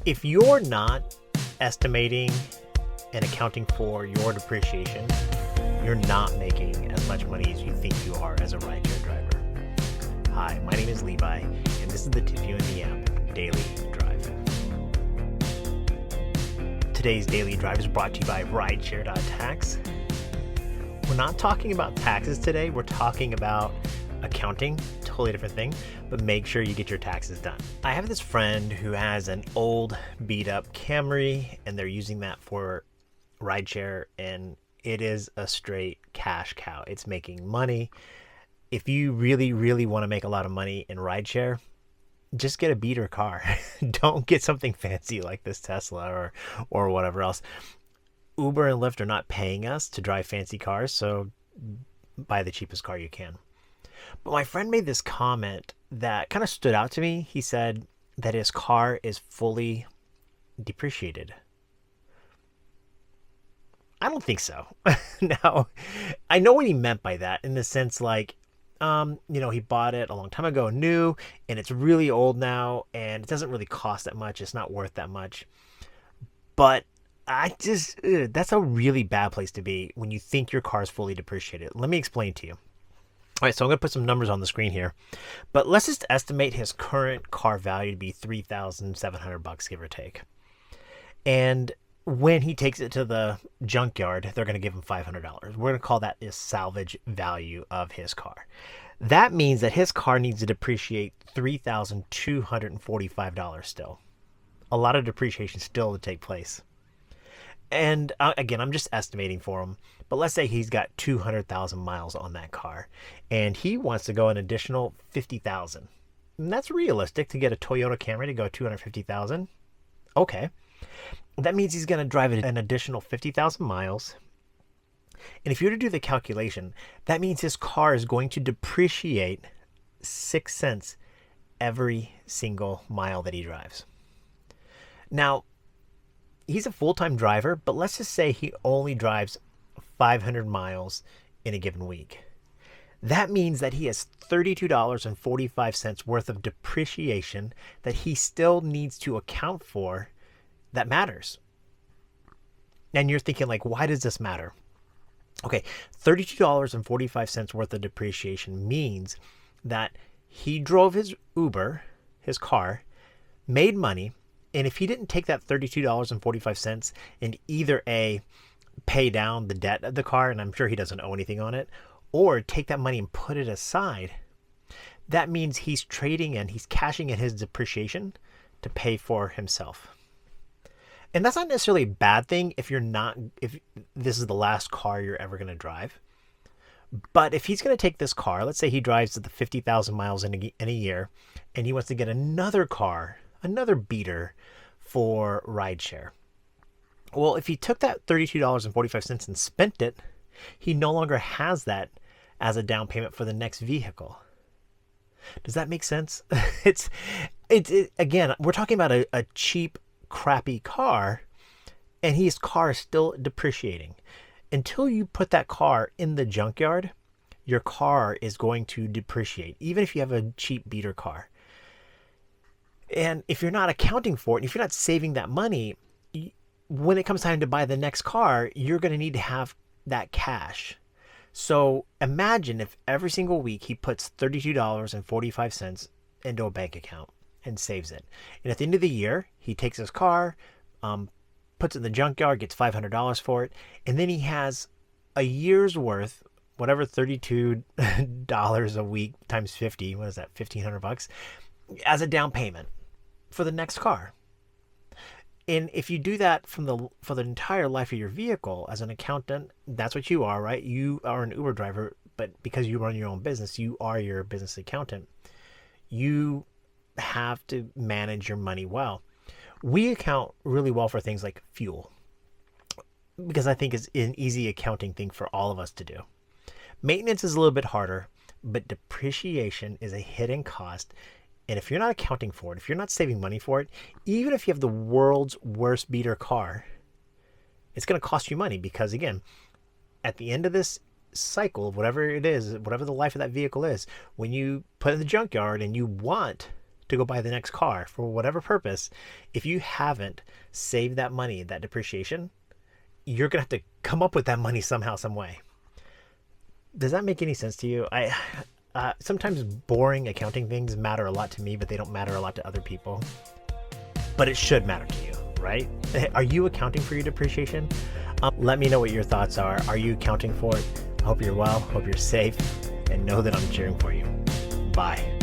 If you're not estimating and accounting for your depreciation, you're not making as much money as you think you are as a rideshare driver. Hi, my name is Levi, and this is the Tip You in the App Daily Drive. Today's Daily Drive is brought to you by rideshare.tax. We're not talking about taxes today, we're talking about accounting, totally different thing, but make sure you get your taxes done. I have this friend who has an old beat up Camry and they're using that for rideshare, and it is a straight cash cow. It's making money. If you really want to make a lot of money in rideshare, just get a beater car. Don't get something fancy like this Tesla or whatever else. Uber and Lyft are not paying us to drive fancy cars, so buy the cheapest car you can. But my friend made this comment that kind of stood out to me. He said that his car is fully depreciated. I don't think so. Now, I know what he meant by that in the sense like, he bought it a long time ago new, and it's really old now, and it doesn't really cost that much. It's not worth that much. But that's a really bad place to be when you think your car is fully depreciated. Let me explain to you. All right, so I'm going to put some numbers on the screen here, but let's just estimate his current car value to be $3,700, give or take. And when he takes it to the junkyard, they're going to give him $500. We're going to call that the salvage value of his car. That means that his car needs to depreciate $3,245 still. A lot of depreciation still to take place. And again, I'm just estimating for him, but let's say he's got 200,000 miles on that car and he wants to go an additional 50,000. And that's realistic to get a Toyota Camry to go 250,000. Okay. That means he's going to drive an additional 50,000 miles. And if you were to do the calculation, that means his car is going to depreciate 6 cents every single mile that he drives. Now, he's a full-time driver, but let's just say he only drives 500 miles in a given week. That means that he has $32.45 worth of depreciation that he still needs to account for that matters. And you're thinking like, why does this matter? Okay, $32.45 worth of depreciation means that he drove his Uber, his car, made money, and if he didn't take that $32.45 and either pay down the debt of the car, and I'm sure he doesn't owe anything on it, or take that money and put it aside, that means he's cashing in his depreciation to pay for himself. And that's not necessarily a bad thing if this is the last car you're ever going to drive. But if he's going to take this car, let's say he drives the 50,000 miles in a year, and he wants to get another car, another beater for rideshare. Well, if he took that $32.45 and spent it, he no longer has that as a down payment for the next vehicle. Does that make sense? Again, we're talking about a cheap, crappy car, and his car is still depreciating. Until you put that car in the junkyard, your car is going to depreciate, even if you have a cheap beater car. And if you're not accounting for it, and if you're not saving that money, when it comes time to buy the next car, you're going to need to have that cash. So imagine if every single week he puts $32.45 into a bank account and saves it. And at the end of the year, he takes his car, puts it in the junkyard, gets $500 for it, and then he has a year's worth, whatever, $32 a week times 50, what is that, $1,500, as a down payment for the next car. And if you do that for the entire life of your vehicle as an accountant, that's what you are, right? You are an Uber driver, but because you run your own business, you are your business accountant. You have to manage your money well. We account really well for things like fuel, because I think it's an easy accounting thing for all of us to do. Maintenance is a little bit harder, but depreciation is a hidden cost. And if you're not accounting for it, if you're not saving money for it, even if you have the world's worst beater car, it's going to cost you money because, again, at the end of this cycle of whatever it is, whatever the life of that vehicle is, when you put it in the junkyard and you want to go buy the next car for whatever purpose, if you haven't saved that money, that depreciation, you're going to have to come up with that money somehow, some way. Does that make any sense to you? Sometimes boring accounting things matter a lot to me, but they don't matter a lot to other people. But it should matter to you, right? Are you accounting for your depreciation? Let me know what your thoughts are. Are you accounting for it? I hope you're well, hope you're safe, and know that I'm cheering for you. Bye.